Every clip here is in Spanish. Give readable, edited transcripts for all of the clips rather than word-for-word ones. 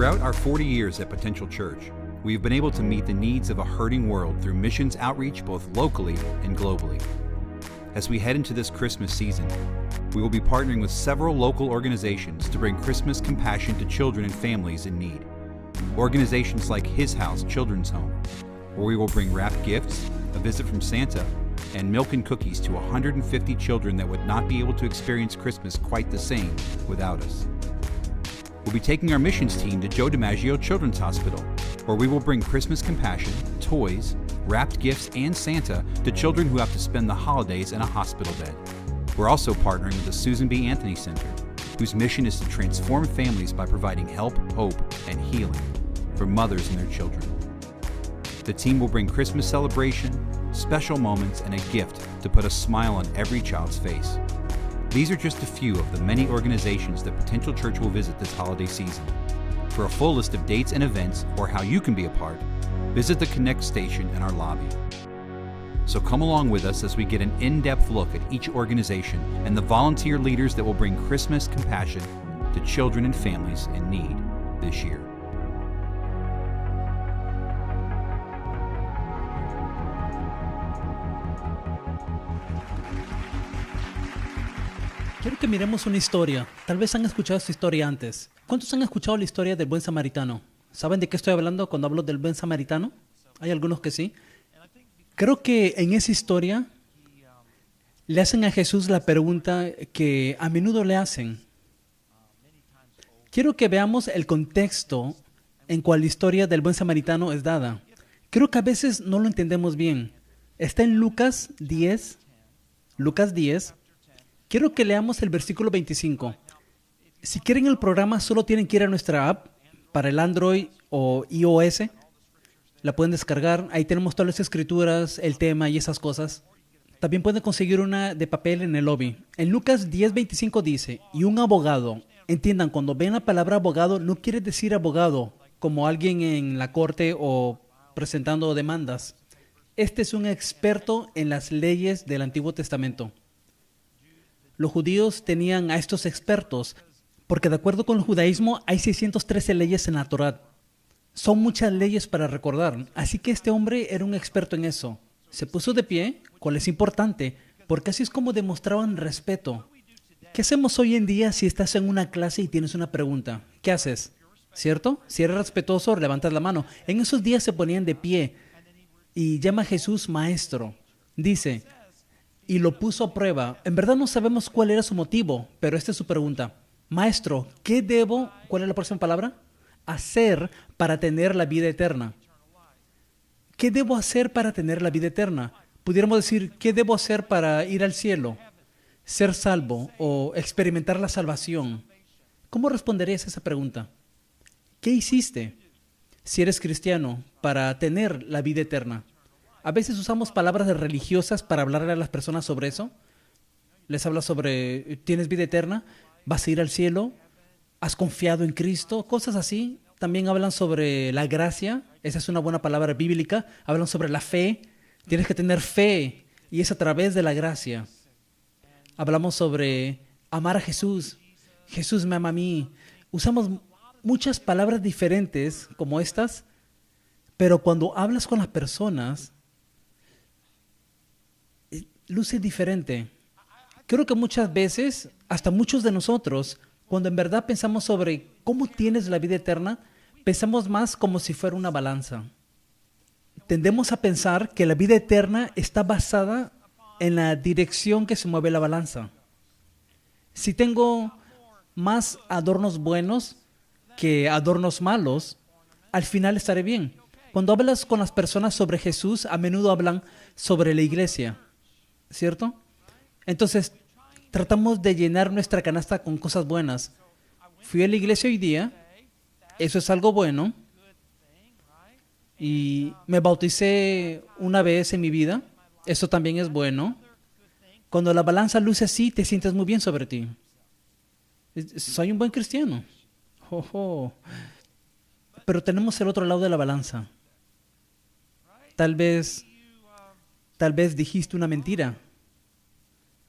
Throughout our 40 years at Potential Church, we have been able to meet the needs of a hurting world through missions outreach both locally and globally. As we head into this Christmas season, we will be partnering with several local organizations to bring Christmas compassion to children and families in need. Organizations like His House Children's Home, where we will bring wrapped gifts, a visit from Santa, and milk and cookies to 150 children that would not be able to experience Christmas quite the same without us. We'll be taking our missions team to Joe DiMaggio Children's Hospital, where we will bring Christmas compassion, toys, wrapped gifts, and Santa to children who have to spend the holidays in a hospital bed. We're also partnering with the Susan B. Anthony Center, whose mission is to transform families by providing help, hope, and healing for mothers and their children. The team will bring Christmas celebration, special moments, and a gift to put a smile on every child's face. These are just a few of the many organizations that Potential Church will visit this holiday season. For a full list of dates and events, or how you can be a part, visit the Connect station in our lobby. So come along with us as we get an in-depth look at each organization and the volunteer leaders that will bring Christmas compassion to children and families in need this year. Quiero que miremos una historia. Tal vez han escuchado esta historia antes. ¿Cuántos han escuchado la historia del buen samaritano? ¿Saben de qué estoy hablando cuando hablo del buen samaritano? Hay algunos que sí. Creo que en esa historia le hacen a Jesús la pregunta que a menudo le hacen. Quiero que veamos el contexto en cual la historia del buen samaritano es dada. Creo que a veces no lo entendemos bien. Está en Lucas 10. Quiero que leamos el versículo 25. Si quieren el programa, solo tienen que ir a nuestra app para el Android o iOS. La pueden descargar. Ahí tenemos todas las escrituras, el tema y esas cosas. También pueden conseguir una de papel en el lobby. En Lucas 10:25 dice, y un abogado. Entiendan, cuando ven la palabra abogado, no quiere decir abogado como alguien en la corte o presentando demandas. Este es un experto en las leyes del Antiguo Testamento. Los judíos tenían a estos expertos porque de acuerdo con el judaísmo hay 613 leyes en la Torá. Son muchas leyes para recordar, así que este hombre era un experto en eso. Se puso de pie, cual es importante, porque así es como demostraban respeto. ¿Qué hacemos hoy en día si estás en una clase y tienes una pregunta? ¿Qué haces? ¿Cierto? Si eres respetuoso, levantas la mano. En esos días se ponían de pie y llama a Jesús maestro. Dice, y lo puso a prueba. En verdad no sabemos cuál era su motivo, pero esta es su pregunta. Maestro, ¿cuál es la próxima palabra? Hacer para tener la vida eterna. ¿Qué debo hacer para tener la vida eterna? Pudiéramos decir, ¿qué debo hacer para ir al cielo? Ser salvo o experimentar la salvación. ¿Cómo responderías a esa pregunta? ¿Qué hiciste si eres cristiano para tener la vida eterna? A veces usamos palabras religiosas para hablarle a las personas sobre eso. Les hablas sobre, ¿tienes vida eterna? ¿Vas a ir al cielo? ¿Has confiado en Cristo? Cosas así. También hablan sobre la gracia. Esa es una buena palabra bíblica. Hablan sobre la fe. Tienes que tener fe y es a través de la gracia. Hablamos sobre amar a Jesús. Jesús me ama a mí. Usamos muchas palabras diferentes como estas, pero cuando hablas con las personas, luce diferente. Creo que muchas veces, hasta muchos de nosotros, cuando en verdad pensamos sobre cómo tienes la vida eterna, pensamos más como si fuera una balanza. Tendemos a pensar que la vida eterna está basada en la dirección que se mueve la balanza. Si tengo más adornos buenos que adornos malos, al final estaré bien. Cuando hablas con las personas sobre Jesús, a menudo hablan sobre la iglesia, ¿cierto? Entonces, tratamos de llenar nuestra canasta con cosas buenas. Fui a la iglesia hoy día, eso es algo bueno. Y me bauticé una vez en mi vida, eso también es bueno. Cuando la balanza luce así, te sientes muy bien sobre ti. Soy un buen cristiano. Pero tenemos el otro lado de la balanza. Tal vez dijiste una mentira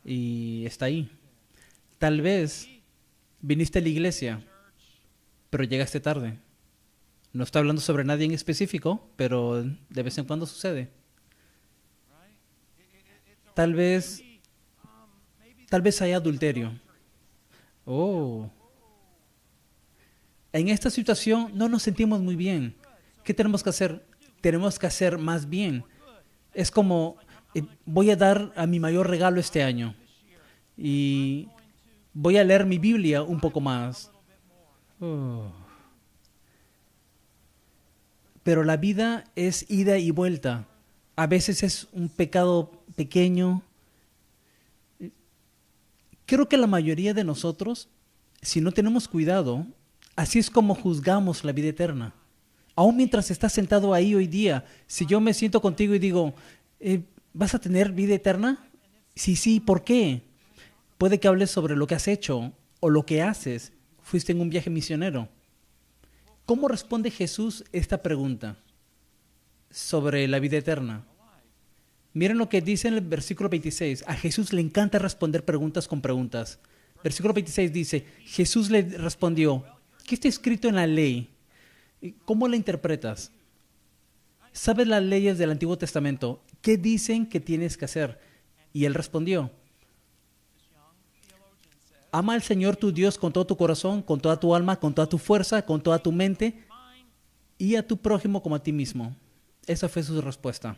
y está ahí. Tal vez viniste a la iglesia, pero llegaste tarde. No estoy hablando sobre nadie en específico, pero de vez en cuando sucede. Tal vez hay adulterio. Oh. En esta situación no nos sentimos muy bien. ¿Qué tenemos que hacer? Tenemos que hacer más bien. Es como, voy a dar a mi mayor regalo este año y voy a leer mi Biblia un poco más. Oh. Pero la vida es ida y vuelta. A veces es un pecado pequeño. Creo que la mayoría de nosotros, si no tenemos cuidado, así es como juzgamos la vida eterna. Aún mientras estás sentado ahí hoy día, si yo me siento contigo y digo, ¿vas a tener vida eterna? Sí, ¿por qué? Puede que hables sobre lo que has hecho o lo que haces. Fuiste en un viaje misionero. ¿Cómo responde Jesús esta pregunta sobre la vida eterna? Miren lo que dice en el versículo 26. A Jesús le encanta responder preguntas con preguntas. Versículo 26 dice, Jesús le respondió, ¿qué está escrito en la ley? ¿Cómo la interpretas? ¿Sabes las leyes del Antiguo Testamento? ¿Qué dicen que tienes que hacer? Y él respondió, ama al Señor tu Dios con todo tu corazón, con toda tu alma, con toda tu fuerza, con toda tu mente y a tu prójimo como a ti mismo. Esa fue su respuesta.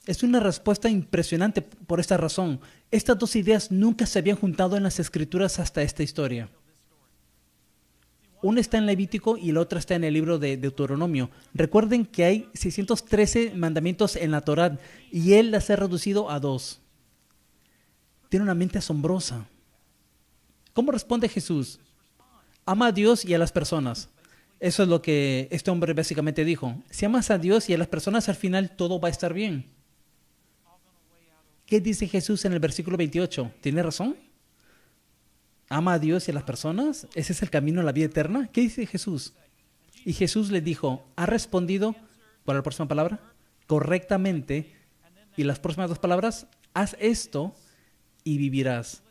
Es una respuesta impresionante por esta razón. Estas dos ideas nunca se habían juntado en las Escrituras hasta esta historia. Una está en Levítico y la otra está en el libro de Deuteronomio. Recuerden que hay 613 mandamientos en la Torá y él las ha reducido a 2. Tiene una mente asombrosa. ¿Cómo responde Jesús? Ama a Dios y a las personas. Eso es lo que este hombre básicamente dijo. Si amas a Dios y a las personas, al final todo va a estar bien. ¿Qué dice Jesús en el versículo 28? ¿Tiene razón? ¿Ama a Dios y a las personas? ¿Ese es el camino a la vida eterna? ¿Qué dice Jesús? Y Jesús le dijo, ¿ha respondido, por la próxima palabra, correctamente? Y las próximas dos palabras, haz esto y vivirás.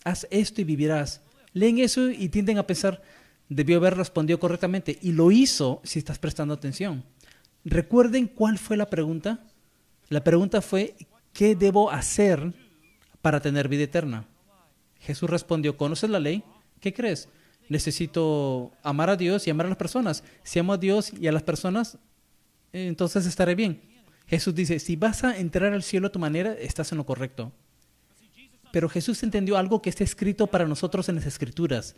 Haz esto y vivirás. Leen eso y tienden a pensar, debió haber respondido correctamente. Y lo hizo si estás prestando atención. ¿Recuerden cuál fue la pregunta? La pregunta fue, ¿qué debo hacer para tener vida eterna? Jesús respondió, ¿conoces la ley? ¿Qué crees? Necesito amar a Dios y amar a las personas. Si amo a Dios y a las personas, entonces estaré bien. Jesús dice, si vas a entrar al cielo a tu manera, estás en lo correcto. Pero Jesús entendió algo que está escrito para nosotros en las Escrituras.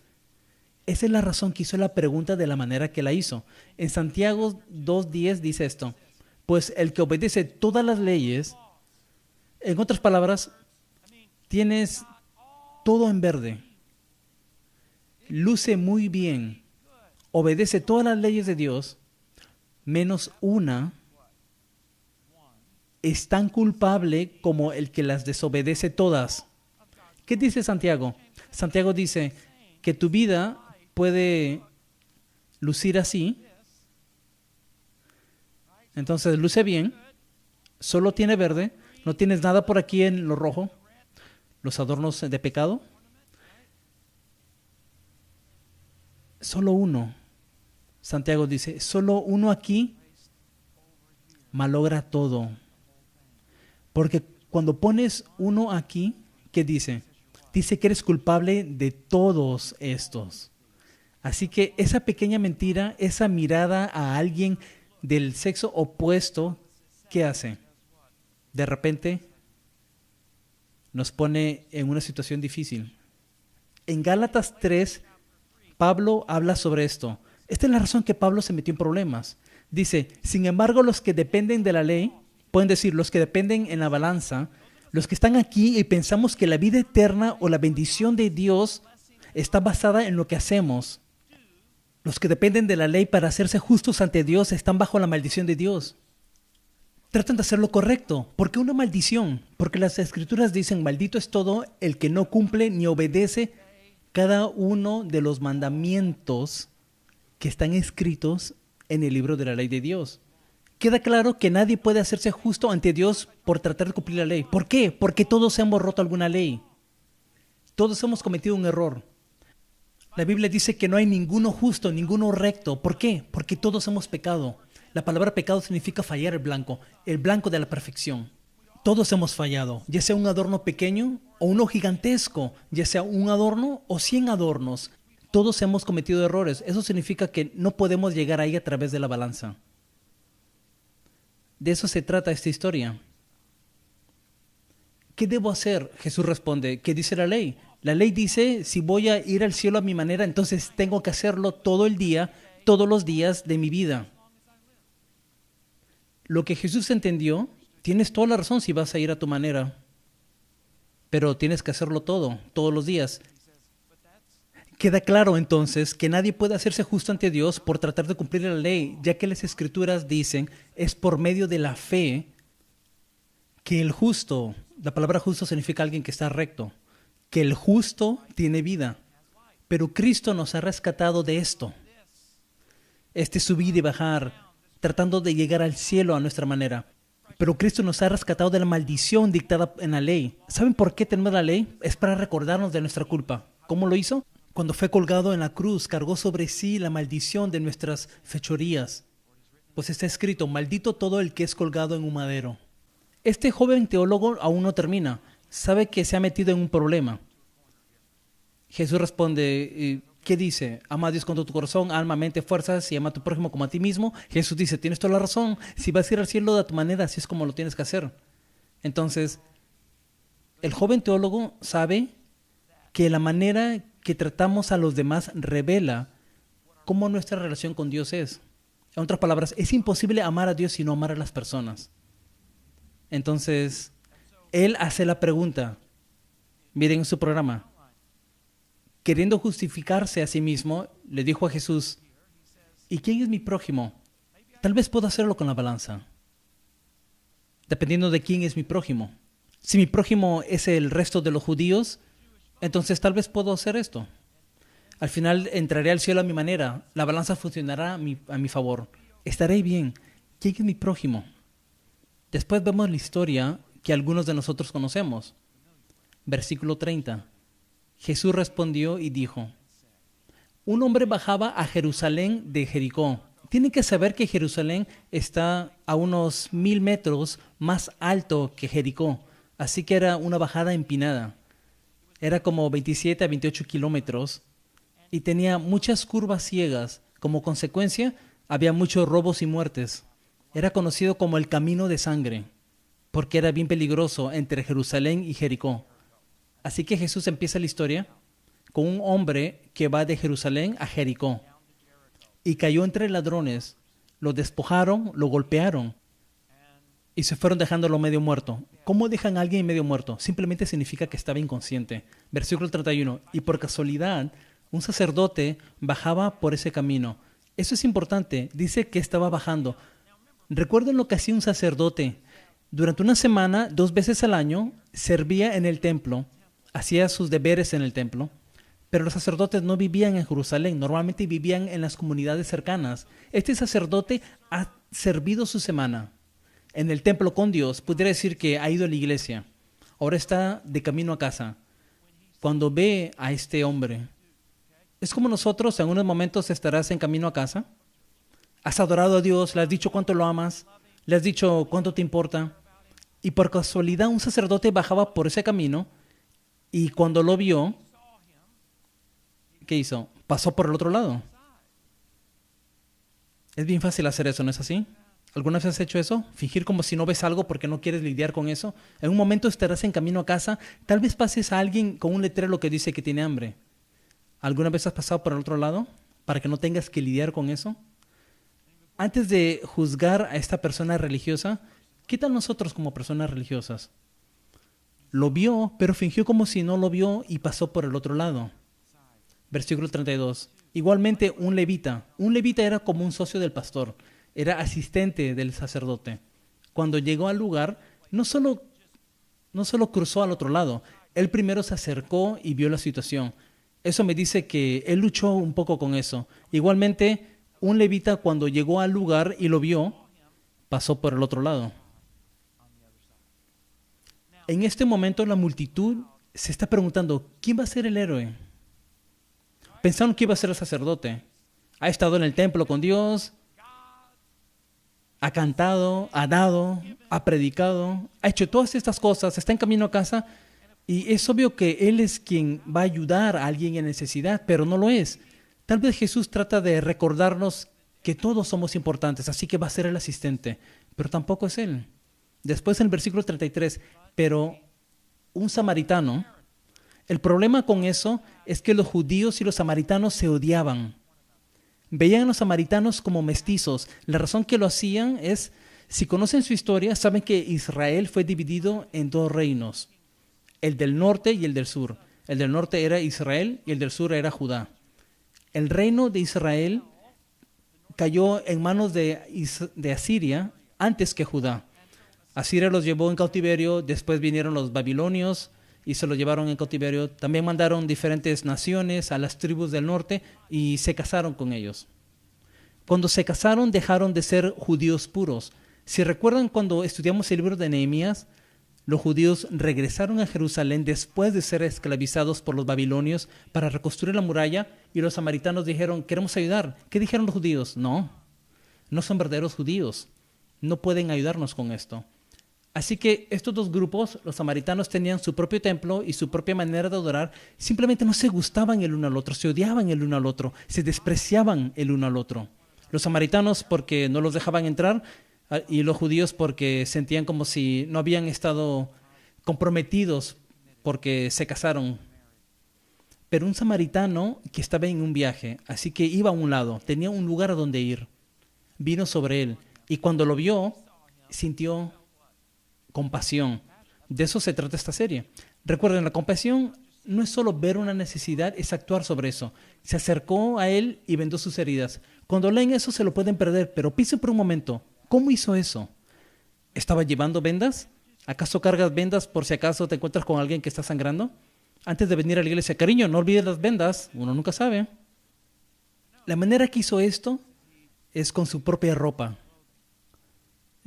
Esa es la razón que hizo la pregunta de la manera que la hizo. En Santiago 2:10 dice esto, pues el que obedece todas las leyes, en otras palabras, tienes todo en verde, luce muy bien, obedece todas las leyes de Dios, menos una, es tan culpable como el que las desobedece todas. ¿Qué dice Santiago? Santiago dice que tu vida puede lucir así, entonces luce bien, solo tiene verde, no tienes nada por aquí en lo rojo, los adornos de pecado. Solo uno. Santiago dice, solo uno aquí malogra todo. Porque cuando pones uno aquí, ¿qué dice? Dice que eres culpable de todos estos. Así que esa pequeña mentira, esa mirada a alguien del sexo opuesto, ¿qué hace? De repente nos pone en una situación difícil. En Gálatas 3, Pablo habla sobre esto. Esta es la razón que Pablo se metió en problemas. Dice, sin embargo, los que dependen de la ley, pueden decir, los que dependen en la balanza, los que están aquí y pensamos que la vida eterna o la bendición de Dios está basada en lo que hacemos. Los que dependen de la ley para hacerse justos ante Dios están bajo la maldición de Dios. Tratan de hacer lo correcto. ¿Por qué una maldición? Porque las Escrituras dicen, maldito es todo el que no cumple ni obedece cada uno de los mandamientos que están escritos en el libro de la ley de Dios. Queda claro que nadie puede hacerse justo ante Dios por tratar de cumplir la ley. ¿Por qué? Porque todos hemos roto alguna ley. Todos hemos cometido un error. La Biblia dice que no hay ninguno justo, ninguno recto. ¿Por qué? Porque todos hemos pecado. La palabra pecado significa fallar el blanco de la perfección. Todos hemos fallado, ya sea un adorno pequeño o uno gigantesco, ya sea un adorno o 100 adornos. Todos hemos cometido errores. Eso significa que no podemos llegar ahí a través de la balanza. De eso se trata esta historia. ¿Qué debo hacer? Jesús responde, ¿qué dice la ley? La ley dice, si voy a ir al cielo a mi manera, entonces tengo que hacerlo todo el día, todos los días de mi vida. Lo que Jesús entendió, tienes toda la razón si vas a ir a tu manera, pero tienes que hacerlo todos los días. Queda claro entonces que nadie puede hacerse justo ante Dios por tratar de cumplir la ley, ya que las Escrituras dicen, es por medio de la fe que el justo, la palabra justo significa alguien que está recto, que el justo tiene vida. Pero Cristo nos ha rescatado de esto. Subir y bajar, tratando de llegar al cielo a nuestra manera. Pero Cristo nos ha rescatado de la maldición dictada en la ley. ¿Saben por qué tenemos la ley? Es para recordarnos de nuestra culpa. ¿Cómo lo hizo? Cuando fue colgado en la cruz, cargó sobre sí la maldición de nuestras fechorías. Pues está escrito, maldito todo el que es colgado en un madero. Este joven teólogo aún no termina. Sabe que se ha metido en un problema. Jesús responde, ¿qué dice? Ama a Dios con todo tu corazón, alma, mente, fuerzas y ama a tu prójimo como a ti mismo. Jesús dice, tienes toda la razón. Si vas a ir al cielo de tu manera, así es como lo tienes que hacer. Entonces, el joven teólogo sabe que la manera que tratamos a los demás revela cómo nuestra relación con Dios es. En otras palabras, es imposible amar a Dios y no amar a las personas. Entonces, él hace la pregunta, miren en su programa, queriendo justificarse a sí mismo, le dijo a Jesús, ¿y quién es mi prójimo? Tal vez puedo hacerlo con la balanza, dependiendo de quién es mi prójimo. Si mi prójimo es el resto de los judíos, entonces tal vez puedo hacer esto. Al final entraré al cielo a mi manera, la balanza funcionará a mi favor. Estaré bien. ¿Quién es mi prójimo? Después vemos la historia que algunos de nosotros conocemos. Versículo 30. Jesús respondió y dijo, un hombre bajaba a Jerusalén de Jericó. Tienen que saber que Jerusalén está a unos 1000 metros más alto que Jericó, así que era una bajada empinada. Era como 27 a 28 kilómetros y tenía muchas curvas ciegas. Como consecuencia, había muchos robos y muertes. Era conocido como el Camino de Sangre, porque era bien peligroso entre Jerusalén y Jericó. Así que Jesús empieza la historia con un hombre que va de Jerusalén a Jericó y cayó entre ladrones, lo despojaron, lo golpearon y se fueron dejándolo medio muerto. ¿Cómo dejan a alguien medio muerto? Simplemente significa que estaba inconsciente. Versículo 31. Y por casualidad, un sacerdote bajaba por ese camino. Eso es importante. Dice que estaba bajando. Recuerden lo que hacía un sacerdote. Durante una semana, 2 veces al año, servía en el templo, hacía sus deberes en el templo, pero los sacerdotes no vivían en Jerusalén, normalmente vivían en las comunidades cercanas. Este sacerdote ha servido su semana en el templo con Dios, pudiera decir que ha ido a la iglesia, ahora está de camino a casa. Cuando ve a este hombre, es como nosotros, en unos momentos estarás en camino a casa, has adorado a Dios, le has dicho cuánto lo amas, le has dicho cuánto te importa, y por casualidad un sacerdote bajaba por ese camino y cuando lo vio, ¿qué hizo? Pasó por el otro lado. Es bien fácil hacer eso, ¿no es así? ¿Alguna vez has hecho eso? Fingir como si no ves algo porque no quieres lidiar con eso. En un momento estarás en camino a casa, tal vez pases a alguien con un letrero que dice que tiene hambre. ¿Alguna vez has pasado por el otro lado para que no tengas que lidiar con eso? Antes de juzgar a esta persona religiosa, ¿qué tal nosotros como personas religiosas? Lo vio, pero fingió como si no lo vio y pasó por el otro lado. Versículo 32. Igualmente un levita. Un levita era como un socio del pastor. Era asistente del sacerdote. Cuando llegó al lugar, no solo cruzó al otro lado. Él primero se acercó y vio la situación. Eso me dice que él luchó un poco con eso. Igualmente, un levita cuando llegó al lugar y lo vio, pasó por el otro lado. En este momento la multitud se está preguntando, ¿quién va a ser el héroe? Pensaron que iba a ser el sacerdote. Ha estado en el templo con Dios, ha cantado, ha dado, ha predicado, ha hecho todas estas cosas, está en camino a casa y es obvio que Él es quien va a ayudar a alguien en necesidad, pero no lo es. Tal vez Jesús trata de recordarnos que todos somos importantes, así que va a ser el asistente, pero tampoco es Él. Después en el versículo 33, pero un samaritano, el problema con eso es que los judíos y los samaritanos se odiaban. Veían a los samaritanos como mestizos. La razón que lo hacían es, si conocen su historia, saben que Israel fue dividido en dos reinos, el del norte y el del sur. El del norte era Israel y el del sur era Judá. El reino de Israel cayó en manos de Asiria antes que Judá. Asiria los llevó en cautiverio, después vinieron los babilonios y se los llevaron en cautiverio. También mandaron diferentes naciones a las tribus del norte y se casaron con ellos. Cuando se casaron dejaron de ser judíos puros. Si recuerdan cuando estudiamos el libro de Nehemías, los judíos regresaron a Jerusalén después de ser esclavizados por los babilonios para reconstruir la muralla y los samaritanos dijeron, queremos ayudar. ¿Qué dijeron los judíos? No son verdaderos judíos. No pueden ayudarnos con esto. Así que estos dos grupos, los samaritanos, tenían su propio templo y su propia manera de adorar. Simplemente no se gustaban el uno al otro, se odiaban el uno al otro, se despreciaban el uno al otro. Los samaritanos porque no los dejaban entrar y los judíos porque sentían como si no habían estado comprometidos porque se casaron. Pero un samaritano que estaba en un viaje, así que iba a un lado, tenía un lugar a donde ir, vino sobre él y cuando lo vio, sintió compasión. De eso se trata esta serie. Recuerden, la compasión no es solo ver una necesidad, es actuar sobre eso. Se acercó a él y vendó sus heridas. Cuando leen eso se lo pueden perder, pero piensen por un momento, ¿cómo hizo eso? ¿Estaba llevando vendas? ¿Acaso cargas vendas por si acaso te encuentras con alguien que está sangrando? Antes de venir a la iglesia, cariño, no olvides las vendas, uno nunca sabe. La manera que hizo esto es con su propia ropa.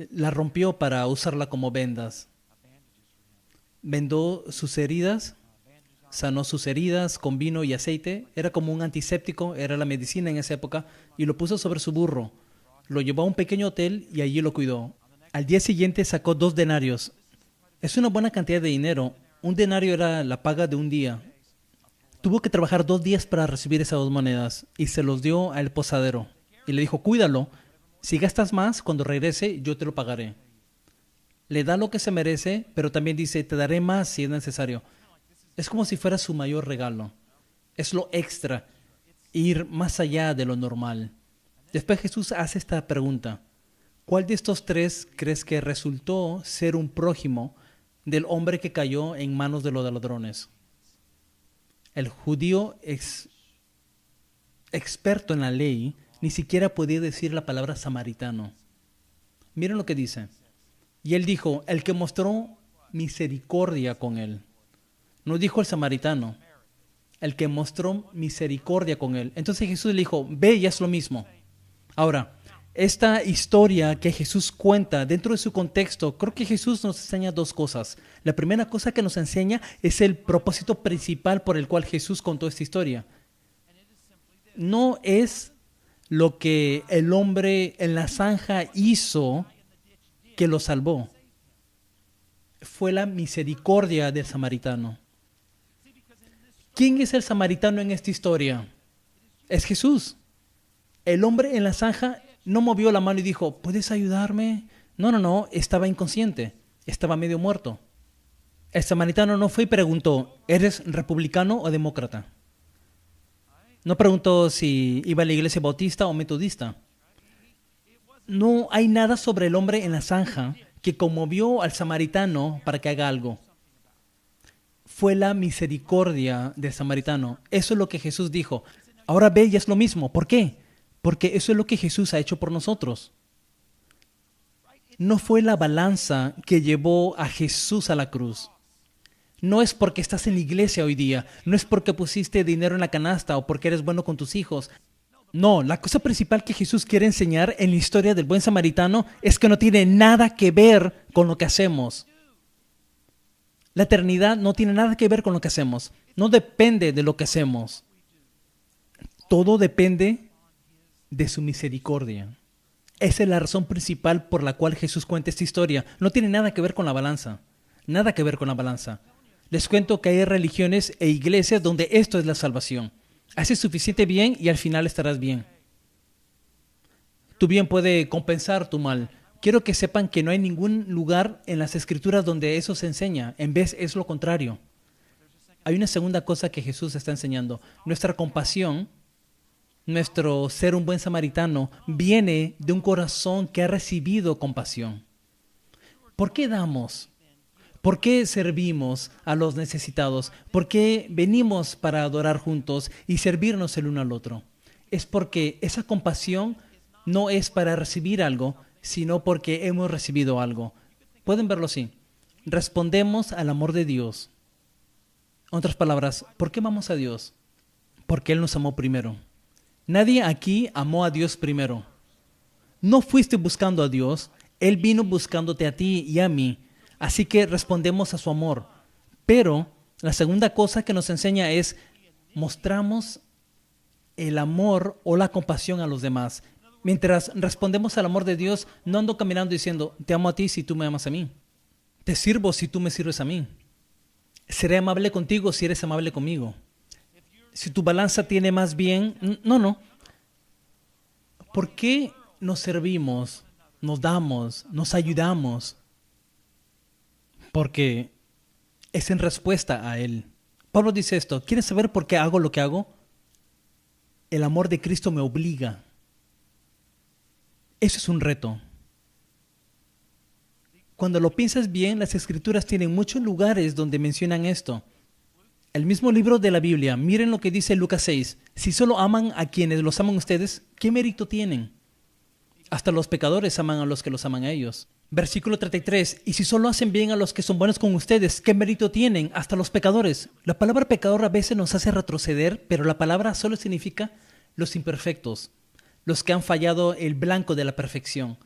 La rompió para usarla como vendas. Vendó sus heridas, sanó sus heridas con vino y aceite. Era como un antiséptico, era la medicina en esa época, y lo puso sobre su burro. Lo llevó a un pequeño hotel y allí lo cuidó. Al día siguiente sacó 2 denarios. Es una buena cantidad de dinero. Un denario era la paga de un día. Tuvo que trabajar 2 días para recibir esas 2 monedas y se los dio al posadero. Y le dijo, cuídalo. Si gastas más, cuando regrese, yo te lo pagaré. Le da lo que se merece, pero también dice, te daré más si es necesario. Es como si fuera su mayor regalo. Es lo extra, ir más allá de lo normal. Después Jesús hace esta pregunta. ¿Cuál de estos 3 crees que resultó ser un prójimo del hombre que cayó en manos de los ladrones? El judío experto en la ley ni siquiera podía decir la palabra samaritano. Miren lo que dice. Y él dijo, el que mostró misericordia con él. No dijo el samaritano, el que mostró misericordia con él. Entonces Jesús le dijo, ve y haz lo mismo. Ahora, esta historia que Jesús cuenta dentro de su contexto, creo que Jesús nos enseña 2 cosas. La primera cosa que nos enseña es el propósito principal por el cual Jesús contó esta historia. No es lo que el hombre en la zanja hizo que lo salvó. Fue la misericordia del samaritano. ¿Quién es el samaritano en esta historia? Es Jesús. El hombre en la zanja no movió la mano y dijo, ¿puedes ayudarme? No, estaba inconsciente, estaba medio muerto. El samaritano no fue y preguntó, ¿eres republicano o demócrata? No preguntó si iba a la iglesia bautista o metodista. No hay nada sobre el hombre en la zanja que conmovió al samaritano para que haga algo. Fue la misericordia del samaritano. Eso es lo que Jesús dijo. Ahora ve y es lo mismo. ¿Por qué? Porque eso es lo que Jesús ha hecho por nosotros. No fue la balanza que llevó a Jesús a la cruz. No es porque estás en la iglesia hoy día, no es porque pusiste dinero en la canasta o porque eres bueno con tus hijos. No, la cosa principal que Jesús quiere enseñar en la historia del buen samaritano es que no tiene nada que ver con lo que hacemos. La eternidad no tiene nada que ver con lo que hacemos, no depende de lo que hacemos. Todo depende de su misericordia. Esa es la razón principal por la cual Jesús cuenta esta historia. No tiene nada que ver con la balanza. Nada que ver con la balanza. Les cuento que hay religiones e iglesias donde esto es la salvación. Haces suficiente bien y al final estarás bien. Tu bien puede compensar tu mal. Quiero que sepan que no hay ningún lugar en las Escrituras donde eso se enseña. En vez es lo contrario. Hay una segunda cosa que Jesús está enseñando. Nuestra compasión, nuestro ser un buen samaritano, viene de un corazón que ha recibido compasión. ¿Por qué damos? ¿Por qué servimos a los necesitados? ¿Por qué venimos para adorar juntos y servirnos el uno al otro? Es porque esa compasión no es para recibir algo, sino porque hemos recibido algo. Pueden verlo así. Respondemos al amor de Dios. En otras palabras, ¿por qué amamos a Dios? Porque Él nos amó primero. Nadie aquí amó a Dios primero. No fuiste buscando a Dios, Él vino buscándote a ti y a mí. Así que respondemos a su amor. Pero la segunda cosa que nos enseña es mostramos el amor o la compasión a los demás. Mientras respondemos al amor de Dios, no ando caminando diciendo, te amo a ti si tú me amas a mí. Te sirvo si tú me sirves a mí. Seré amable contigo si eres amable conmigo. Si tu balanza tiene más bien, no. ¿Por qué nos servimos, nos damos, nos ayudamos? Porque es en respuesta a Él. Pablo dice esto, ¿quieres saber por qué hago lo que hago? El amor de Cristo me obliga. Eso es un reto. Cuando lo piensas bien, las Escrituras tienen muchos lugares donde mencionan esto. El mismo libro de la Biblia, miren lo que dice Lucas 6. Si solo aman a quienes los aman ustedes, ¿qué mérito tienen? Hasta los pecadores aman a los que los aman a ellos. Versículo 33. Y si solo hacen bien a los que son buenos con ustedes, ¿qué mérito tienen? Hasta los pecadores. La palabra pecador a veces nos hace retroceder, pero la palabra solo significa los imperfectos, los que han fallado el blanco de la perfección.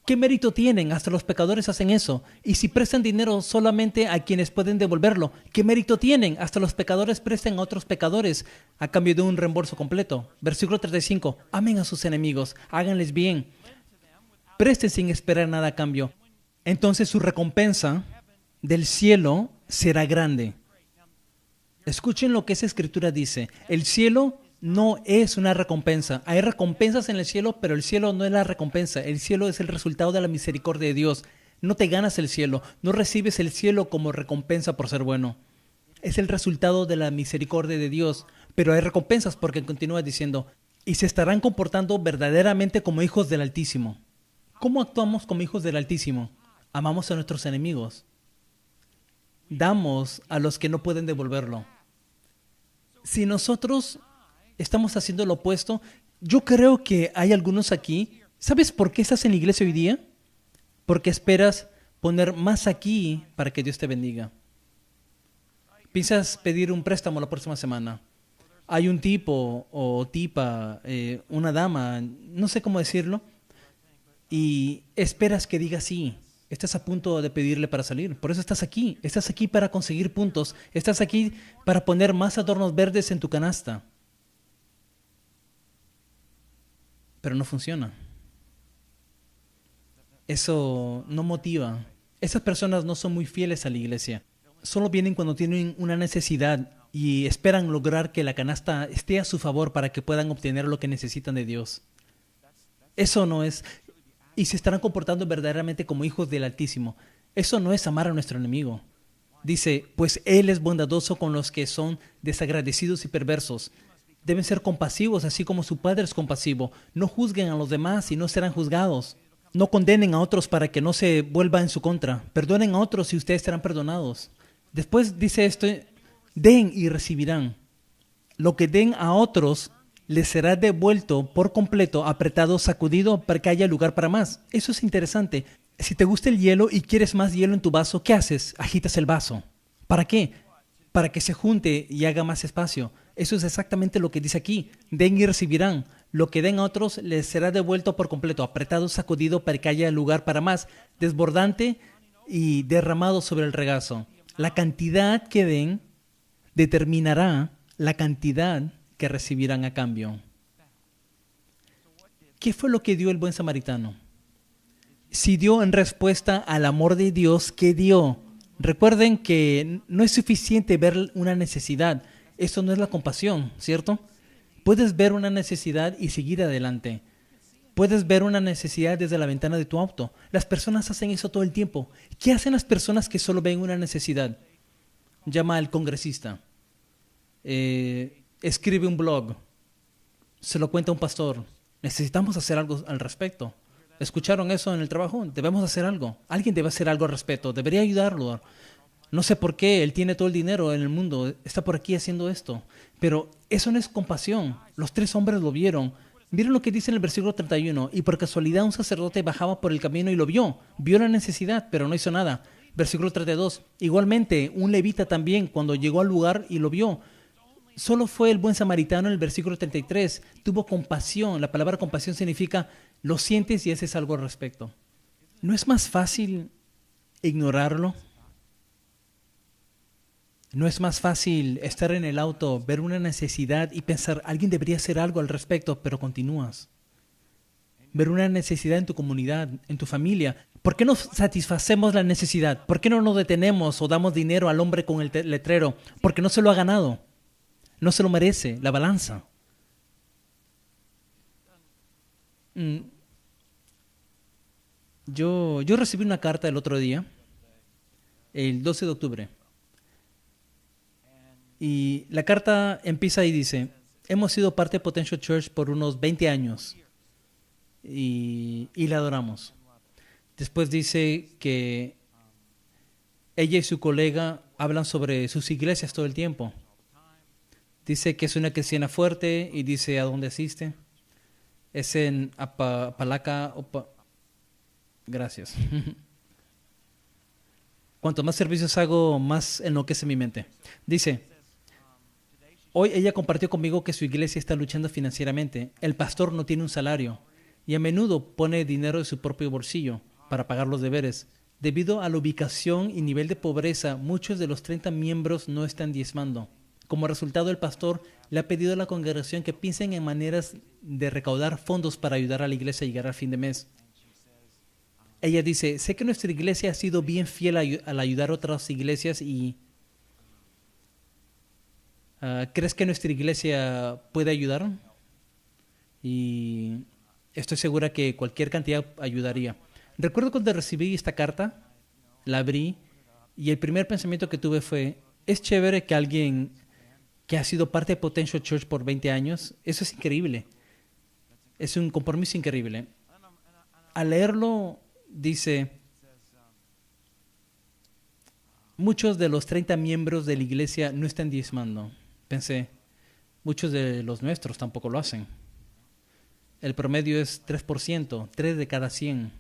¿Qué mérito tienen? Hasta los pecadores hacen eso. Y si prestan dinero solamente a quienes pueden devolverlo, ¿qué mérito tienen? Hasta los pecadores prestan a otros pecadores a cambio de un reembolso completo. Versículo 35. Amen a sus enemigos, háganles bien. Presten sin esperar nada a cambio. Entonces su recompensa del cielo será grande. Escuchen lo que esa escritura dice. El cielo no es una recompensa. Hay recompensas en el cielo, pero el cielo no es la recompensa. El cielo es el resultado de la misericordia de Dios. No te ganas el cielo, no recibes el cielo como recompensa por ser bueno. Es el resultado de la misericordia de Dios. Pero hay recompensas porque continúa diciendo, y se estarán comportando verdaderamente como hijos del Altísimo. ¿Cómo actuamos como hijos del Altísimo? Amamos a nuestros enemigos. Damos a los que no pueden devolverlo. Si nosotros estamos haciendo lo opuesto, yo creo que hay algunos aquí. ¿Sabes por qué estás en la iglesia hoy día? Porque esperas poner más aquí para que Dios te bendiga. Piensas pedir un préstamo la próxima semana. Hay un tipo o tipa, una dama, no sé cómo decirlo, y esperas que diga sí. Estás a punto de pedirle para salir. Por eso estás aquí. Estás aquí para conseguir puntos. Estás aquí para poner más adornos verdes en tu canasta. Pero no funciona. Eso no motiva. Esas personas no son muy fieles a la iglesia. Solo vienen cuando tienen una necesidad y esperan lograr que la canasta esté a su favor para que puedan obtener lo que necesitan de Dios. Eso no es... Y se estarán comportando verdaderamente como hijos del Altísimo. Eso no es amar a nuestro enemigo. Dice, pues Él es bondadoso con los que son desagradecidos y perversos. Deben ser compasivos, así como su Padre es compasivo. No juzguen a los demás y no serán juzgados. No condenen a otros para que no se vuelva en su contra. Perdonen a otros y ustedes serán perdonados. Después dice esto, den y recibirán. Lo que den a otros les será devuelto por completo, apretado, sacudido, para que haya lugar para más. Eso es interesante. Si te gusta el hielo y quieres más hielo en tu vaso, ¿qué haces? Agitas el vaso. ¿Para qué? Para que se junte y haga más espacio. Eso es exactamente lo que dice aquí. Den y recibirán. Lo que den a otros les será devuelto por completo, apretado, sacudido, para que haya lugar para más, desbordante y derramado sobre el regazo. La cantidad que den determinará la cantidad que recibirán a cambio. ¿Qué fue lo que dio el buen samaritano? Si dio en respuesta al amor de Dios, ¿qué dio? Recuerden que no es suficiente ver una necesidad. Eso no es la compasión, ¿cierto? Puedes ver una necesidad y seguir adelante. Puedes ver una necesidad desde la ventana de tu auto. Las personas hacen eso todo el tiempo. ¿Qué hacen las personas que solo ven una necesidad? Llama al congresista. Escribe un blog. Se lo cuenta a un pastor. Necesitamos hacer algo al respecto. ¿Escucharon eso en el trabajo? Debemos hacer algo. Alguien debe hacer algo al respecto. Debería ayudarlo. No sé por qué. Él tiene todo el dinero en el mundo. Está por aquí haciendo esto. Pero eso no es compasión. Los 3 hombres lo vieron. Miren lo que dice en el versículo 31. Y por casualidad un sacerdote bajaba por el camino y lo vio. Vio la necesidad, pero no hizo nada. Versículo 32. Igualmente, un levita también, cuando llegó al lugar y lo vio. Solo fue el buen samaritano en el versículo 33. Tuvo compasión. La palabra compasión significa lo sientes y haces algo al respecto. ¿No es más fácil ignorarlo? ¿No es más fácil estar en el auto, ver una necesidad y pensar, alguien debería hacer algo al respecto, pero continúas? Ver una necesidad en tu comunidad, en tu familia. ¿Por qué no satisfacemos la necesidad? ¿Por qué no nos detenemos o damos dinero al hombre con el letrero? Porque no se lo ha ganado. No se lo merece. La balanza. Yo recibí una carta el otro día, el 12 de octubre. Y la carta empieza y dice, hemos sido parte de Potential Church por unos 20 años y la adoramos. Después dice que ella y su colega hablan sobre sus iglesias todo el tiempo. Dice que es una cristiana fuerte y dice a dónde asiste. Es en Apalaca. Gracias. Cuanto más servicios hago, más enloquece mi mente. Dice, hoy ella compartió conmigo que su iglesia está luchando financieramente. El pastor no tiene un salario y a menudo pone dinero de su propio bolsillo para pagar los deberes. Debido a la ubicación y nivel de pobreza, muchos de los 30 miembros no están diezmando. Como resultado, el pastor le ha pedido a la congregación que piensen en maneras de recaudar fondos para ayudar a la iglesia a llegar al fin de mes. Ella dice, sé que nuestra iglesia ha sido bien fiel al ayudar a otras iglesias y ¿crees que nuestra iglesia puede ayudar? Y estoy segura que cualquier cantidad ayudaría. Recuerdo cuando recibí esta carta, la abrí y el primer pensamiento que tuve fue, es chévere que alguien que ha sido parte de Potential Church por 20 años, eso es increíble. Es un compromiso increíble. Al leerlo, dice, muchos de los 30 miembros de la iglesia no están diezmando. Pensé, muchos de los nuestros tampoco lo hacen. El promedio es 3%, 3 de cada 100.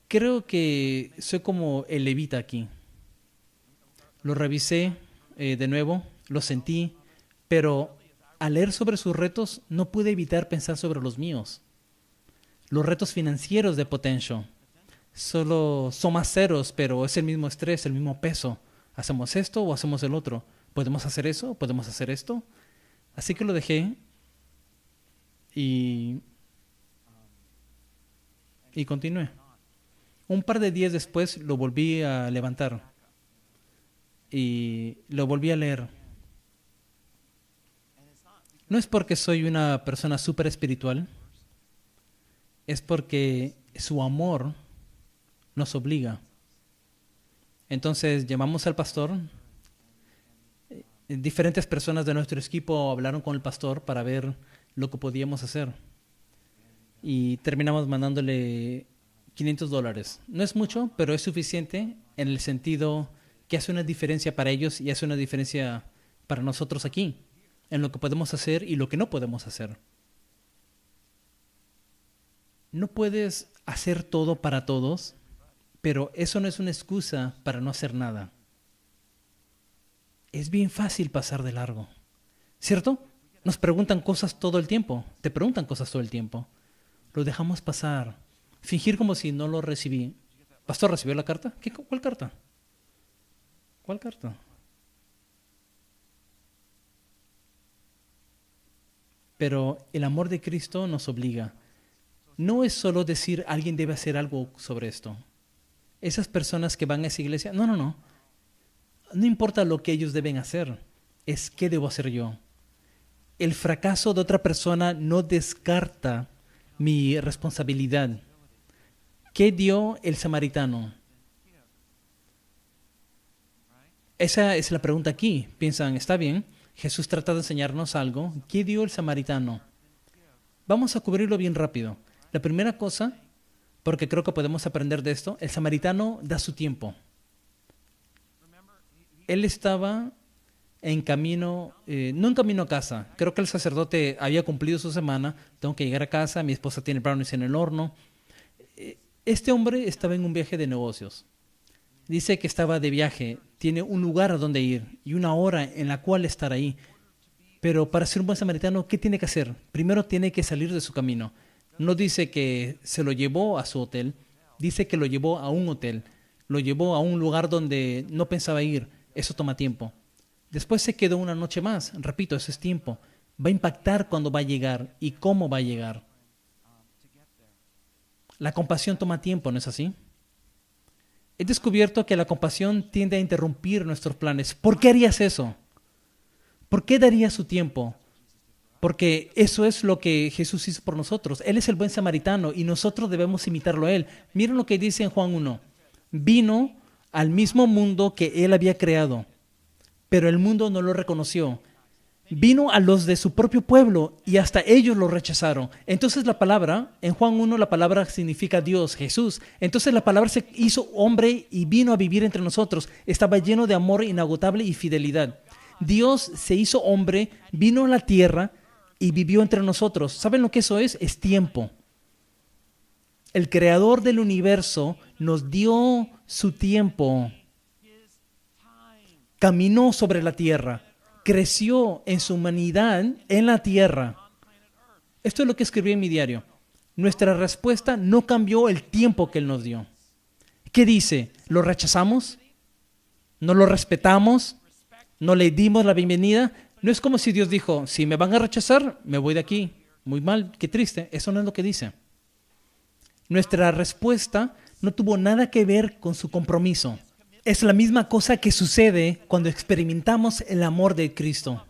Creo que soy como el levita aquí. Lo revisé de nuevo, lo sentí, pero al leer sobre sus retos no pude evitar pensar sobre los míos. Los retos financieros de Potential solo son más ceros, pero es el mismo estrés, el mismo peso. ¿Hacemos esto o hacemos el otro? ¿Podemos hacer eso? ¿Podemos hacer esto? Así que lo dejé y continué. Un par de días después lo volví a levantar y lo volví a leer. No es porque soy una persona súper espiritual, es porque su amor nos obliga. Entonces llamamos al pastor. Diferentes personas de nuestro equipo hablaron con el pastor para ver lo que podíamos hacer. Y terminamos mandándole $500. No es mucho, pero es suficiente en el sentido que hace una diferencia para ellos y hace una diferencia para nosotros aquí, en lo que podemos hacer y lo que no podemos hacer. No puedes hacer todo para todos, pero eso no es una excusa para no hacer nada. Es bien fácil pasar de largo, ¿cierto? Nos preguntan cosas todo el tiempo, te preguntan cosas todo el tiempo. Lo dejamos pasar, fingir como si no lo recibí. ¿Pastor, recibió la carta? ¿Cuál carta? ¿Cuál carta? Pero el amor de Cristo nos obliga. No es solo decir alguien debe hacer algo sobre esto. Esas personas que van a esa iglesia, no. No importa lo que ellos deben hacer, es qué debo hacer yo. El fracaso de otra persona no descarta mi responsabilidad. ¿Qué dio el samaritano? Esa es la pregunta aquí. Piensan, está bien, Jesús trata de enseñarnos algo. ¿Qué dio el samaritano? Vamos a cubrirlo bien rápido. La primera cosa, porque creo que podemos aprender de esto, el samaritano da su tiempo. Él estaba en camino, no en camino a casa. Creo que el sacerdote había cumplido su semana. Tengo que llegar a casa, mi esposa tiene brownies en el horno. Este hombre estaba en un viaje de negocios. Dice que estaba de viaje, tiene un lugar a donde ir y una hora en la cual estar ahí. Pero para ser un buen samaritano, ¿qué tiene que hacer? Primero tiene que salir de su camino. No dice que se lo llevó a su hotel, dice que lo llevó a un hotel, lo llevó a un lugar donde no pensaba ir. Eso toma tiempo. Después se quedó una noche más. Repito, eso es tiempo. Va a impactar cuando va a llegar y cómo va a llegar. La compasión toma tiempo, ¿no es así? He descubierto que la compasión tiende a interrumpir nuestros planes. ¿Por qué harías eso? ¿Por qué daría su tiempo? Porque eso es lo que Jesús hizo por nosotros. Él es el buen samaritano y nosotros debemos imitarlo a Él. Miren lo que dice en Juan 1. Vino al mismo mundo que Él había creado, pero el mundo no lo reconoció. Vino a los de su propio pueblo y hasta ellos lo rechazaron. Entonces la palabra, en Juan 1 la palabra significa Dios, Jesús. Entonces la palabra se hizo hombre y vino a vivir entre nosotros. Estaba lleno de amor inagotable y fidelidad. Dios se hizo hombre, vino a la tierra y vivió entre nosotros. ¿Saben lo que eso es? Es tiempo. El creador del universo nos dio su tiempo. Caminó sobre la tierra. Creció en su humanidad en la tierra. Esto es lo que escribí en mi diario. Nuestra respuesta no cambió el tiempo que Él nos dio. ¿Qué dice? ¿Lo rechazamos? ¿No lo respetamos? ¿No le dimos la bienvenida? No es como si Dios dijo, si me van a rechazar, me voy de aquí. Muy mal, qué triste. Eso no es lo que dice. Nuestra respuesta no tuvo nada que ver con su compromiso. Es la misma cosa que sucede cuando experimentamos el amor de Cristo.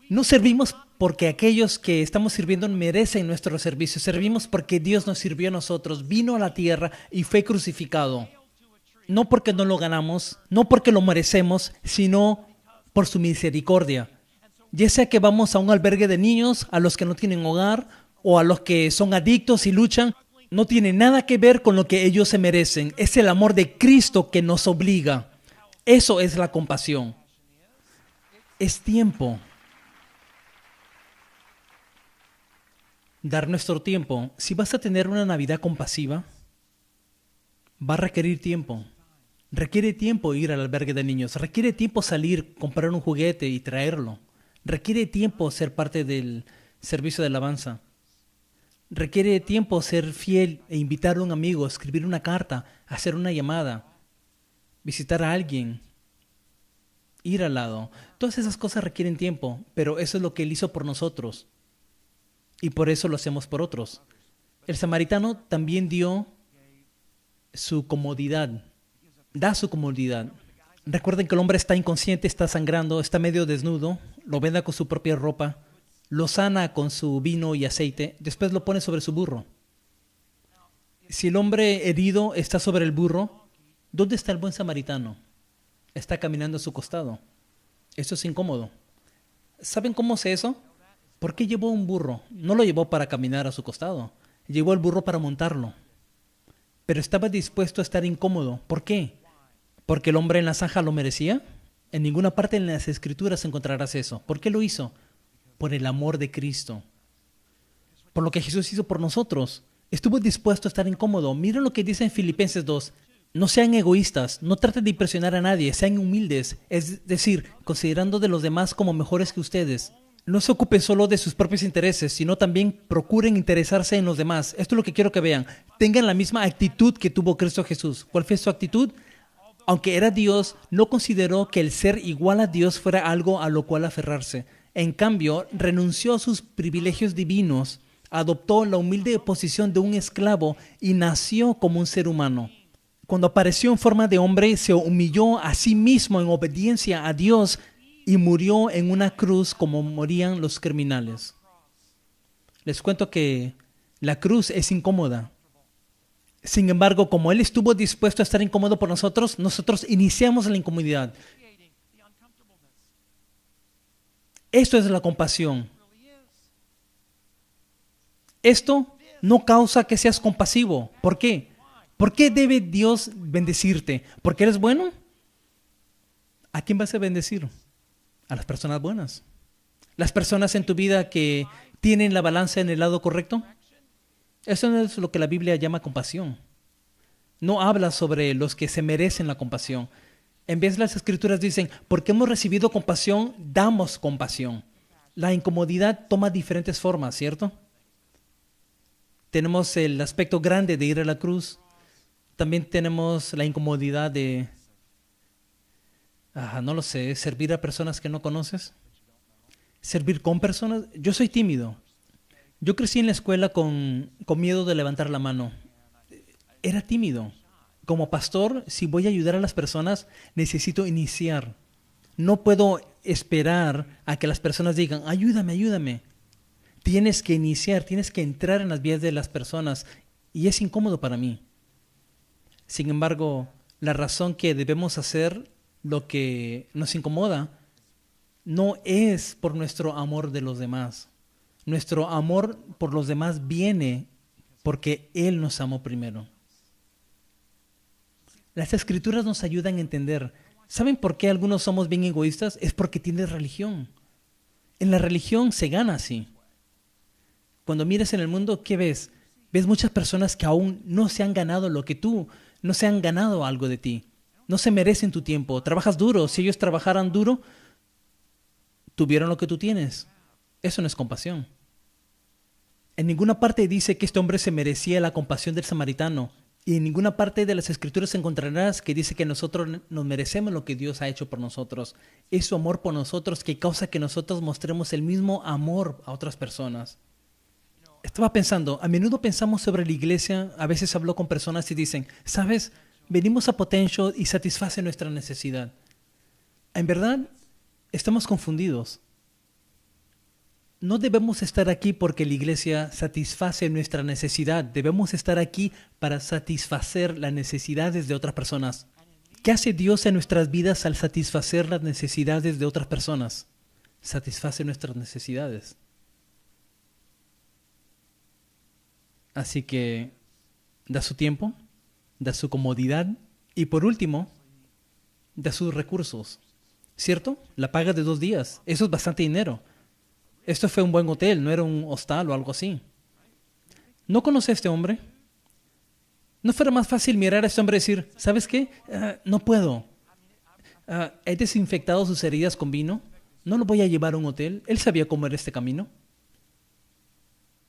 No servimos porque aquellos que estamos sirviendo merecen nuestro servicio. Servimos porque Dios nos sirvió a nosotros, vino a la tierra y fue crucificado. No porque no lo ganamos, no porque lo merecemos, sino por su misericordia. Ya sea que vamos a un albergue de niños, a los que no tienen hogar, o a los que son adictos y luchan, no tiene nada que ver con lo que ellos se merecen. Es el amor de Cristo que nos obliga. Eso es la compasión. Es tiempo. Dar nuestro tiempo. Si vas a tener una Navidad compasiva, va a requerir tiempo. Requiere tiempo ir al albergue de niños. Requiere tiempo salir, comprar un juguete y traerlo. Requiere tiempo ser parte del servicio de alabanza. Requiere tiempo ser fiel e invitar a un amigo, escribir una carta, hacer una llamada, visitar a alguien, ir al lado. Todas esas cosas requieren tiempo, pero eso es lo que Él hizo por nosotros. Y por eso lo hacemos por otros. El samaritano también dio su comodidad. Da su comodidad. Recuerden que el hombre está inconsciente, está sangrando, está medio desnudo, lo venda con su propia ropa, lo sana con su vino y aceite, después lo pone sobre su burro. Si el hombre herido está sobre el burro, ¿dónde está el buen samaritano? Está caminando a su costado. Eso es incómodo. ¿Saben cómo sé eso? ¿Por qué llevó un burro? No lo llevó para caminar a su costado. Llevó el burro para montarlo. Pero estaba dispuesto a estar incómodo. ¿Por qué? ¿Porque el hombre en la zanja lo merecía? En ninguna parte en las Escrituras encontrarás eso. ¿Por qué lo hizo? Por el amor de Cristo. Por lo que Jesús hizo por nosotros. Estuvo dispuesto a estar incómodo. Miren lo que dice en Filipenses 2. No sean egoístas, no traten de impresionar a nadie, sean humildes. Es decir, considerando de los demás como mejores que ustedes. No se ocupen solo de sus propios intereses, sino también procuren interesarse en los demás. Esto es lo que quiero que vean. Tengan la misma actitud que tuvo Cristo Jesús. ¿Cuál fue su actitud? Aunque era Dios, no consideró que el ser igual a Dios fuera algo a lo cual aferrarse. En cambio, renunció a sus privilegios divinos, adoptó la humilde posición de un esclavo y nació como un ser humano. Cuando apareció en forma de hombre, se humilló a sí mismo en obediencia a Dios y murió en una cruz como morían los criminales. Les cuento que la cruz es incómoda. Sin embargo, como Él estuvo dispuesto a estar incómodo por nosotros, nosotros iniciamos la incomodidad. Esto es la compasión. Esto no causa que seas compasivo. ¿Por qué? ¿Por qué debe Dios bendecirte? ¿Porque eres bueno? ¿A quién vas a bendecir? A las personas buenas. Las personas en tu vida que tienen la balanza en el lado correcto. Eso no es lo que la Biblia llama compasión. No habla sobre los que se merecen la compasión. En vez, las Escrituras dicen, porque hemos recibido compasión, damos compasión. La incomodidad toma diferentes formas, ¿cierto? Tenemos el aspecto grande de ir a la cruz. También tenemos la incomodidad de, no lo sé, servir a personas que no conoces. Servir con personas. Yo soy tímido. Yo crecí en la escuela con miedo de levantar la mano. Era tímido. Como pastor, si voy a ayudar a las personas, necesito iniciar. No puedo esperar a que las personas digan, ayúdame, ayúdame. Tienes que iniciar, tienes que entrar en las vidas de las personas. Y es incómodo para mí. Sin embargo, la razón que debemos hacer lo que nos incomoda no es por nuestro amor de los demás. Nuestro amor por los demás viene porque Él nos amó primero. Las Escrituras nos ayudan a entender. ¿Saben por qué algunos somos bien egoístas? Es porque tienes religión. En la religión se gana así. Cuando miras en el mundo, ¿qué ves? Ves muchas personas que aún no se han ganado lo que tú, no se han ganado algo de ti. No se merecen tu tiempo. Trabajas duro. Si ellos trabajaran duro, tuvieron lo que tú tienes. Eso no es compasión. En ninguna parte dice que este hombre se merecía la compasión del samaritano. Y en ninguna parte de las Escrituras encontrarás que dice que nosotros nos merecemos lo que Dios ha hecho por nosotros. Es su amor por nosotros que causa que nosotros mostremos el mismo amor a otras personas. Estaba pensando, a menudo pensamos sobre la iglesia, a veces hablo con personas y dicen, ¿sabes? Venimos a Potential y satisface nuestra necesidad. En verdad, estamos confundidos. No debemos estar aquí porque la iglesia satisface nuestra necesidad. Debemos estar aquí para satisfacer las necesidades de otras personas. ¿Qué hace Dios en nuestras vidas al satisfacer las necesidades de otras personas? Satisface nuestras necesidades. Así que da su tiempo, da su comodidad y por último, da sus recursos. ¿Cierto? La paga de 2 días. Eso es bastante dinero. Esto fue un buen hotel, no era un hostal o algo así. ¿No conoce a este hombre? ¿No fuera más fácil mirar a este hombre y decir, ¿sabes qué? No puedo. He desinfectado sus heridas con vino. No lo voy a llevar a un hotel. Él sabía cómo era este camino.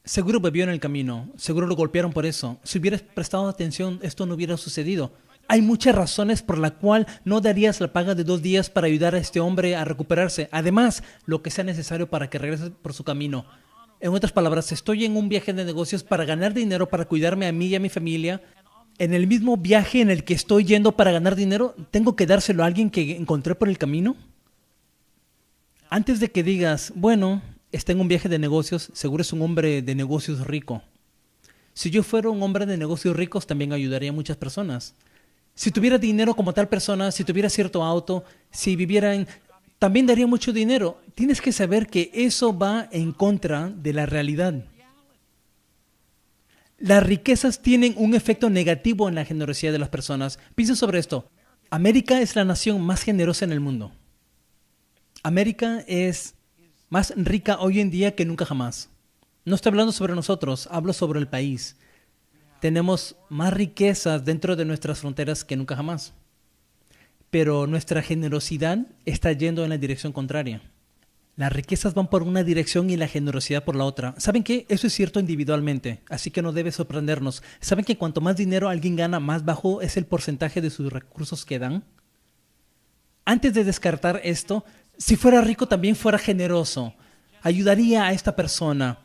Seguro bebió en el camino. Seguro lo golpearon por eso. Si hubieras prestado atención, esto no hubiera sucedido. Hay muchas razones por las cuales no darías la paga de 2 días para ayudar a este hombre a recuperarse. Además, lo que sea necesario para que regrese por su camino. En otras palabras, estoy en un viaje de negocios para ganar dinero, para cuidarme a mí y a mi familia. En el mismo viaje en el que estoy yendo para ganar dinero, ¿tengo que dárselo a alguien que encontré por el camino? Antes de que digas, bueno, está en un viaje de negocios, seguro es un hombre de negocios rico. Si yo fuera un hombre de negocios ricos, también ayudaría a muchas personas. Si tuviera dinero como tal persona, si tuviera cierto auto, si viviera en... también daría mucho dinero. Tienes que saber que eso va en contra de la realidad. Las riquezas tienen un efecto negativo en la generosidad de las personas. Piensa sobre esto. América es la nación más generosa en el mundo. América es más rica hoy en día que nunca jamás. No estoy hablando sobre nosotros, hablo sobre el país. Tenemos más riquezas dentro de nuestras fronteras que nunca jamás. Pero nuestra generosidad está yendo en la dirección contraria. Las riquezas van por una dirección y la generosidad por la otra. ¿Saben qué? Eso es cierto individualmente, así que no debe sorprendernos. ¿Saben que cuanto más dinero alguien gana, más bajo es el porcentaje de sus recursos que dan? Antes de descartar esto, Si fuera rico, también fuera generoso. Ayudaría a esta persona.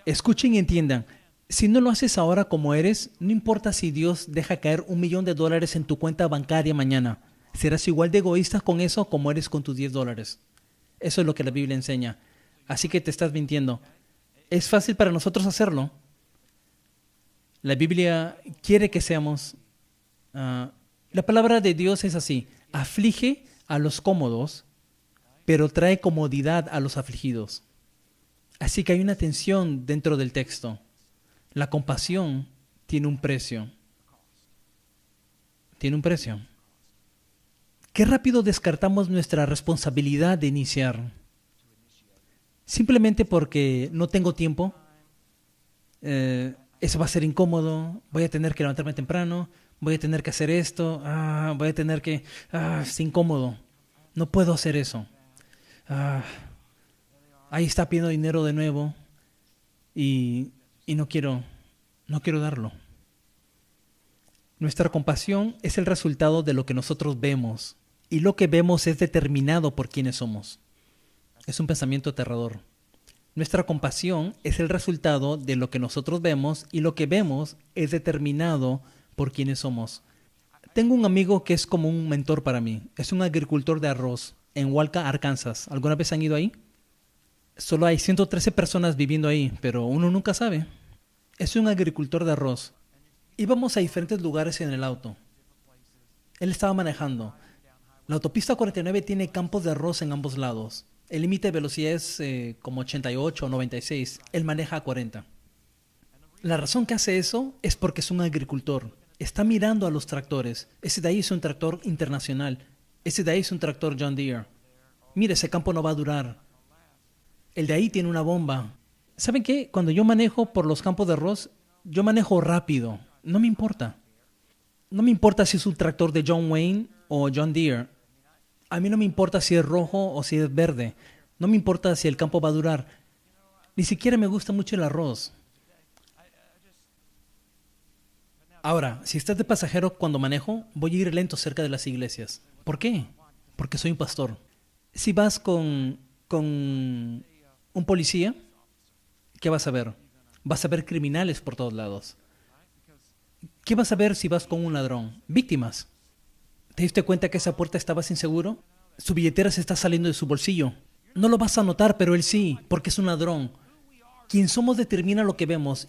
Escuchen y entiendan. Si no lo haces ahora como eres, no importa si Dios deja caer $1,000,000 en tu cuenta bancaria mañana. Serás igual de egoísta con eso como eres con tus $10. Eso es lo que la Biblia enseña. Así que te estás mintiendo. Es fácil para nosotros hacerlo. La Biblia quiere que seamos... la palabra de Dios es así. Aflige a los cómodos, pero trae comodidad a los afligidos. Así que hay una tensión dentro del texto. La compasión tiene un precio. Tiene un precio. Qué rápido descartamos nuestra responsabilidad de iniciar. Simplemente porque no tengo tiempo. Eso va a ser incómodo. Voy a tener que levantarme temprano. Voy a tener que hacer esto. Voy a tener que... es incómodo. No puedo hacer eso. Ahí está pidiendo dinero de nuevo. Y no quiero darlo. Nuestra compasión es el resultado de lo que nosotros vemos. Y lo que vemos es determinado por quienes somos. Es un pensamiento aterrador. Nuestra compasión es el resultado de lo que nosotros vemos y lo que vemos es determinado por quienes somos. Tengo un amigo que es como un mentor para mí. Es un agricultor de arroz en Walker, Arkansas. ¿Alguna vez han ido ahí? Solo hay 113 personas viviendo ahí, pero uno nunca sabe. Es un agricultor de arroz. Íbamos a diferentes lugares en el auto. Él estaba manejando. La autopista 49 tiene campos de arroz en ambos lados. El límite de velocidad es como 88 o 96. Él maneja a 40. La razón que hace eso es porque es un agricultor. Está mirando a los tractores. Ese de ahí es un tractor internacional. Ese de ahí es un tractor John Deere. Mire, ese campo no va a durar. El de ahí tiene una bomba. ¿Saben qué? Cuando yo manejo por los campos de arroz, yo manejo rápido. No me importa. No me importa si es un tractor de John Wayne o John Deere. A mí no me importa si es rojo o si es verde. No me importa si el campo va a durar. Ni siquiera me gusta mucho el arroz. Ahora, si estás de pasajero cuando manejo, voy a ir lento cerca de las iglesias. ¿Por qué? Porque soy un pastor. Si vas con un policía, ¿qué vas a ver? Vas a ver criminales por todos lados. ¿Qué vas a ver si vas con un ladrón? Víctimas. ¿Te diste cuenta que esa puerta estaba sin seguro? Su billetera se está saliendo de su bolsillo. No lo vas a notar, pero él sí, porque es un ladrón. Quien somos determina lo que vemos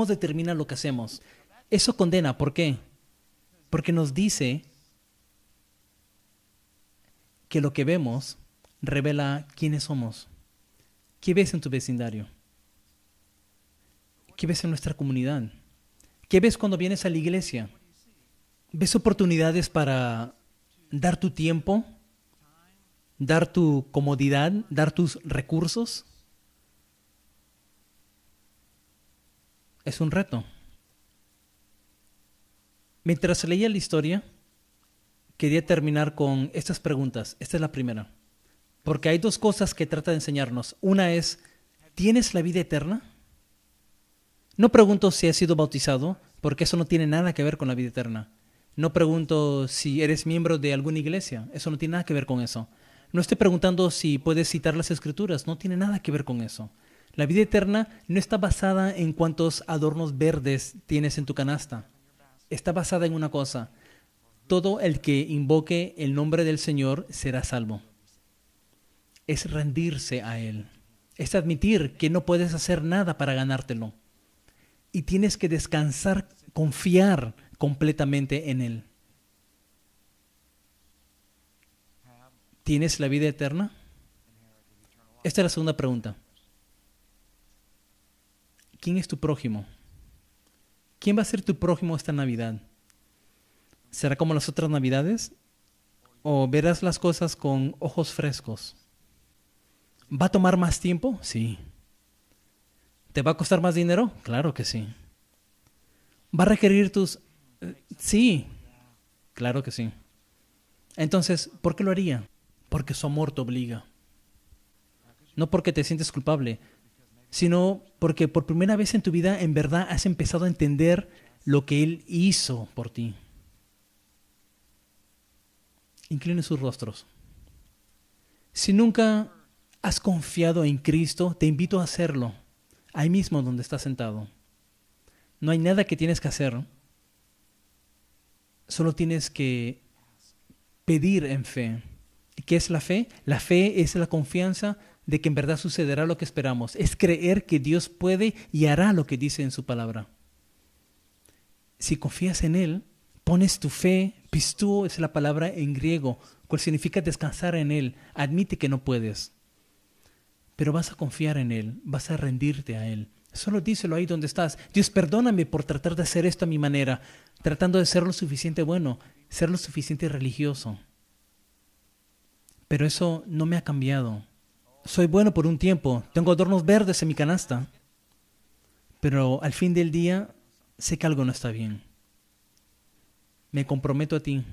determina lo que hacemos. Eso condena. ¿Por qué? Porque nos dice que lo que vemos revela quiénes somos. ¿Qué ves en tu vecindario? ¿Qué ves en nuestra comunidad? ¿Qué ves cuando vienes a la iglesia? ¿Ves oportunidades para dar tu tiempo, dar tu comodidad, dar tus recursos? Es un reto. Mientras leía la historia, quería terminar con estas preguntas. Esta es la primera. Porque hay dos cosas que trata de enseñarnos. Una es, ¿tienes la vida eterna? No pregunto si has sido bautizado, porque eso no tiene nada que ver con la vida eterna. No pregunto si eres miembro de alguna iglesia. Eso no tiene nada que ver con eso. No estoy preguntando si puedes citar las escrituras. No tiene nada que ver con eso. La vida eterna no está basada en cuántos adornos verdes tienes en tu canasta. Está basada en una cosa. Todo el que invoque el nombre del Señor será salvo. Es rendirse a Él. Es admitir que no puedes hacer nada para ganártelo. Y tienes que descansar, confiar completamente en Él. ¿Tienes la vida eterna? Esta es la segunda pregunta. ¿Quién es tu prójimo? ¿Quién va a ser tu prójimo esta Navidad? ¿Será como las otras Navidades? ¿O verás las cosas con ojos frescos? ¿Va a tomar más tiempo? Sí. ¿Te va a costar más dinero? Claro que sí. ¿Va a requerir tus...? Sí, claro que sí. Entonces, ¿por qué lo haría? Porque su amor te obliga. No porque te sientes culpable, sino porque por primera vez en tu vida en verdad has empezado a entender lo que Él hizo por ti. Incline sus rostros. Si nunca has confiado en Cristo, te invito a hacerlo, ahí mismo donde estás sentado. No hay nada que tienes que hacer. Solo tienes que pedir en fe. ¿Y qué es la fe? La fe es la confianza de que en verdad sucederá lo que esperamos. Es creer que Dios puede y hará lo que dice en su palabra. Si confías en Él, pones tu fe, pistúo es la palabra en griego, cual significa descansar en Él. Admite que no puedes, pero vas a confiar en Él, vas a rendirte a Él. Solo díselo ahí donde estás. Dios, perdóname por tratar de hacer esto a mi manera, tratando de ser lo suficiente bueno, ser lo suficiente religioso. Pero eso no me ha cambiado. Soy bueno por un tiempo, tengo adornos verdes en mi canasta, pero al fin del día sé que algo no está bien. Me comprometo a ti.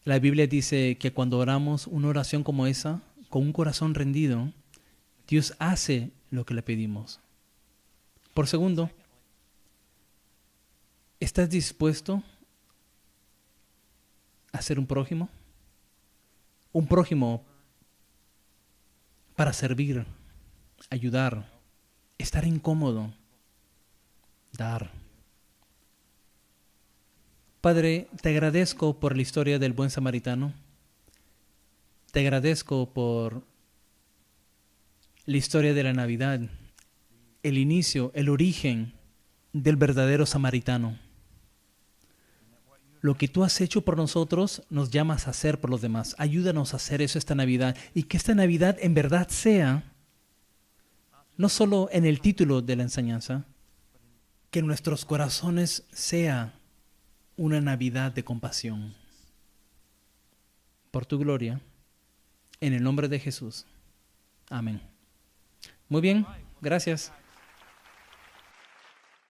La Biblia dice que cuando oramos una oración como esa, con un corazón rendido, Dios hace lo que le pedimos. Por segundo, ¿estás dispuesto a ser un prójimo? Un prójimo para servir, ayudar, estar incómodo, dar. Padre, te agradezco por la historia del buen samaritano. Te agradezco por la historia de la Navidad, el inicio, el origen del verdadero samaritano. Lo que tú has hecho por nosotros, nos llamas a hacer por los demás. Ayúdanos a hacer eso esta Navidad y que esta Navidad en verdad sea, no solo en el título de la enseñanza, que en nuestros corazones sea una Navidad de compasión. Por tu gloria, en el nombre de Jesús. Amén. Muy bien, gracias.